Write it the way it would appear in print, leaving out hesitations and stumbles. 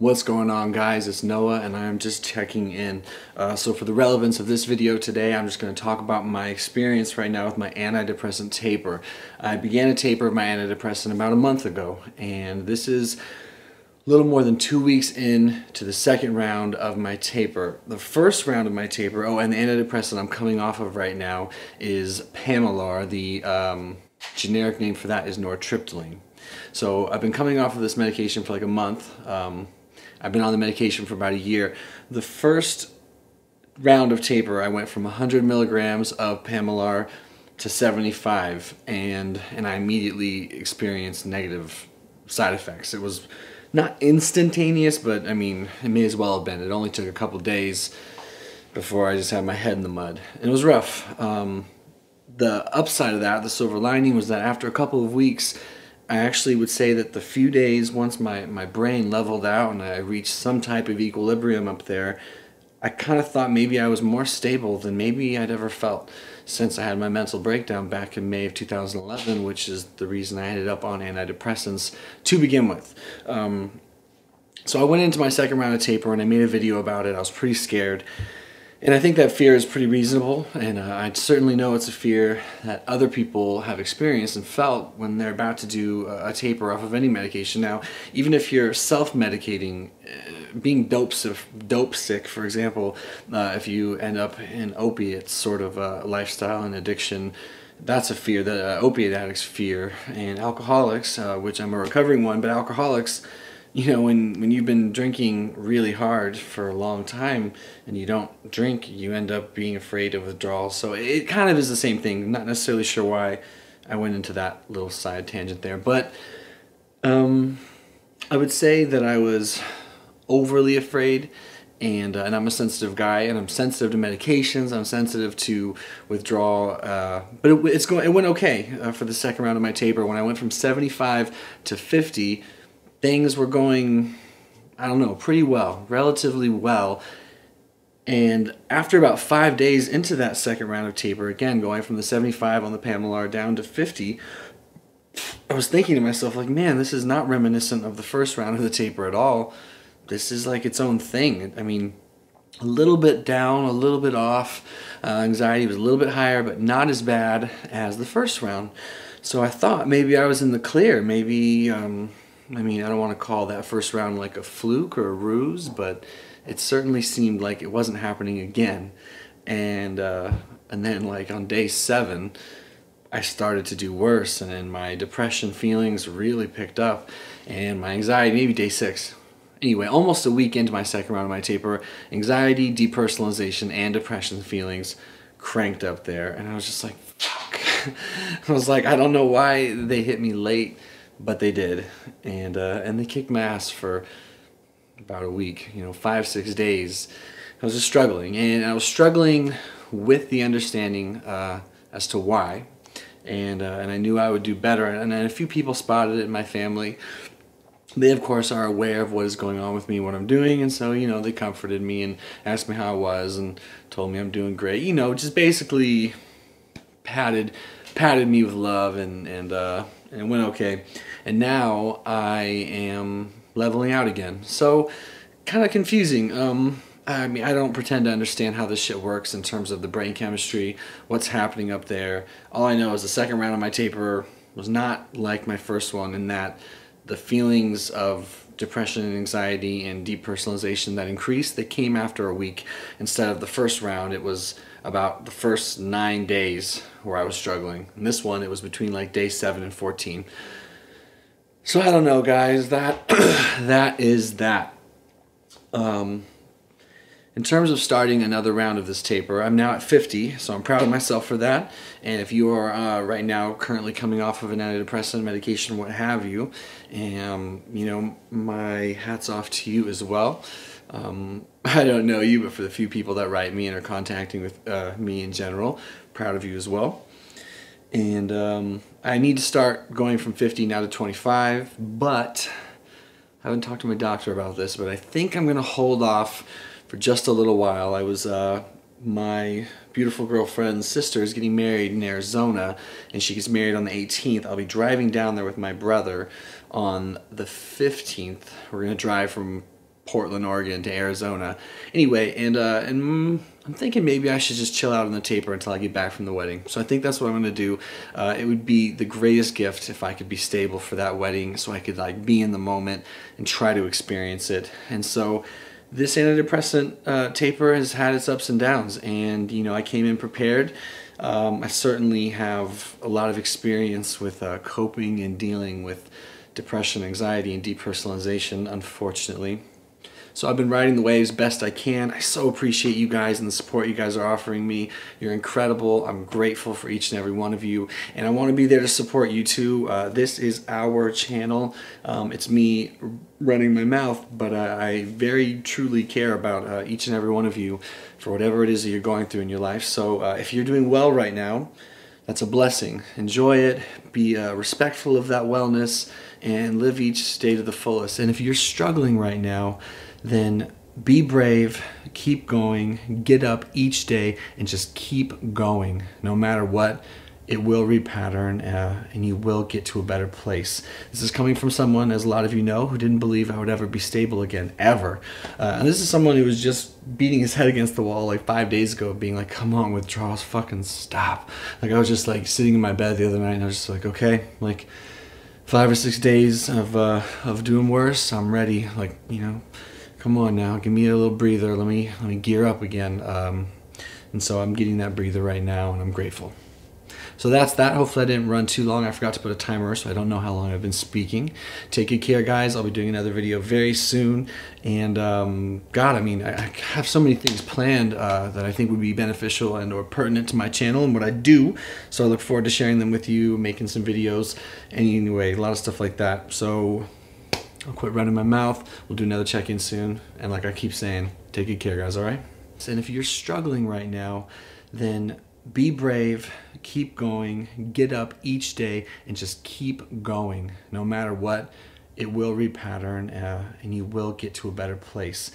What's going on, guys? It's Noah and I'm just checking in. So for the relevance of this video today, I'm just going to talk about my experience right now with my antidepressant taper. I began a taper of my antidepressant about a month ago, and this is a little more than 2 weeks in to the second round of my taper. The first round of my taper, and the antidepressant I'm coming off of right now is Pamelar. The generic name for that is nortriptyline. So I've been coming off of this medication for like a month. I've been on the medication for about a year. The first round of taper, I went from 100 milligrams of Pamelar to 75, and I immediately experienced negative side effects. It was not instantaneous, but I mean, it may as well have been. It only took a couple days before I just had my head in the mud. And it was rough. The upside of that, the silver lining, was that after a couple of weeks, I actually would say that the few days once my brain leveled out and I reached some type of equilibrium up there, I kind of thought maybe I was more stable than maybe I'd ever felt since I had my mental breakdown back in May of 2011, which is the reason I ended up on antidepressants to begin with. So I went into my second round of taper and I made a video about it. I was pretty scared. And I think that fear is pretty reasonable, and I certainly know it's a fear that other people have experienced and felt when they're about to do a taper off of any medication. Now, even if you're self-medicating, being dope sick, for example, if you end up in opiates, sort of a lifestyle and addiction, that's a fear that opiate addicts fear. And alcoholics, which I'm a recovering one, but alcoholics, you know, when you've been drinking really hard for a long time and you don't drink, you end up being afraid of withdrawals. So it kind of is the same thing. I'm not necessarily sure why I went into that little side tangent there, but I would say that I was overly afraid, and I'm a sensitive guy, and I'm sensitive to medications. I'm sensitive to withdrawal, but it went okay for the second round of my taper. When I went from 75 to 50. Things were going, I don't know, pretty well, relatively well. And after about 5 days into that second round of taper, again, going from the 75 on the Pamelar down to 50, I was thinking to myself, like, man, this is not reminiscent of the first round of the taper at all. This is like its own thing. I mean, a little bit down, a little bit off. Anxiety was a little bit higher, but not as bad as the first round. So I thought maybe I was in the clear. Maybe, I mean, I don't want to call that first round like a fluke or a ruse, but it certainly seemed like it wasn't happening again. And then, like, on day 7, I started to do worse, and then my depression feelings really picked up, and my anxiety, maybe day 6. Anyway, almost a week into my second round of my taper, anxiety, depersonalization, and depression feelings cranked up there, and I was just like, fuck. I was like, I don't know why they hit me late, but they did, and they kicked my ass for about a week, 5-6 days. I was just struggling, and I was struggling with the understanding as to why, and I knew I would do better. And then a few people spotted it in my family. They, of course, are aware of what is going on with me, what I'm doing, and so, they comforted me and asked me how I was and told me I'm doing great. Just basically patted me with love, and it went okay. And now I am leveling out again. So, kind of confusing. I mean, I don't pretend to understand how this shit works in terms of the brain chemistry, what's happening up there. All I know is the second round of my taper was not like my first one, in that the feelings of depression and anxiety and depersonalization that increased, they came after a week. Instead of the first round, it was about the first 9 days where I was struggling. And this one, it was between like day 7 and 14. So I don't know, guys, that is that. In terms of starting another round of this taper, I'm now at 50, so I'm proud of myself for that. And if you are right now currently coming off of an antidepressant medication, what have you, my hat's off to you as well. I don't know you, but for the few people that write me and are contacting with me in general, proud of you as well. And I need to start going from 50 now to 25, but I haven't talked to my doctor about this, but I think I'm going to hold off for just a little while. I was, my beautiful girlfriend's sister is getting married in Arizona, and she gets married on the 18th. I'll be driving down there with my brother on the 15th. We're going to drive from Portland, Oregon to Arizona. Anyway, and I'm thinking maybe I should just chill out on the taper until I get back from the wedding. So I think that's what I'm gonna do. It would be the greatest gift if I could be stable for that wedding, so I could like be in the moment and try to experience it. And so this antidepressant taper has had its ups and downs, and you know, I came in prepared. I certainly have a lot of experience with coping and dealing with depression, anxiety, and depersonalization, unfortunately. So I've been riding the waves best I can. I so appreciate you guys and the support you guys are offering me. You're incredible. I'm grateful for each and every one of you. And I want to be there to support you too. This is our channel. It's me running my mouth, but I very truly care about each and every one of you for whatever it is that you're going through in your life. So if you're doing well right now, that's a blessing. Enjoy it. Be respectful of that wellness and live each day to the fullest. And if you're struggling right now, then be brave, keep going, get up each day and just keep going. No matter what, it will repattern and you will get to a better place. This is coming from someone, as a lot of you know, who didn't believe I would ever be stable again, ever. And this is someone who was just beating his head against the wall like 5 days ago, being like, come on, withdrawals, fucking stop. Like I was just like sitting in my bed the other night and I was just like, okay, like 5 or 6 days of doing worse, I'm ready. Like, you know, come on now, give me a little breather. Let me gear up again. And so I'm getting that breather right now, and I'm grateful. So that's that. Hopefully I didn't run too long. I forgot to put a timer, so I don't know how long I've been speaking. Take good care, guys. I'll be doing another video very soon. And God, I mean, I have so many things planned that I think would be beneficial and or pertinent to my channel and what I do. So I look forward to sharing them with you, making some videos. Anyway, a lot of stuff like that. So I'll quit running my mouth. We'll do another check-in soon. And like I keep saying, take good care, guys, all right? And if you're struggling right now, then be brave, keep going, get up each day and just keep going. No matter what, it will repattern and you will get to a better place.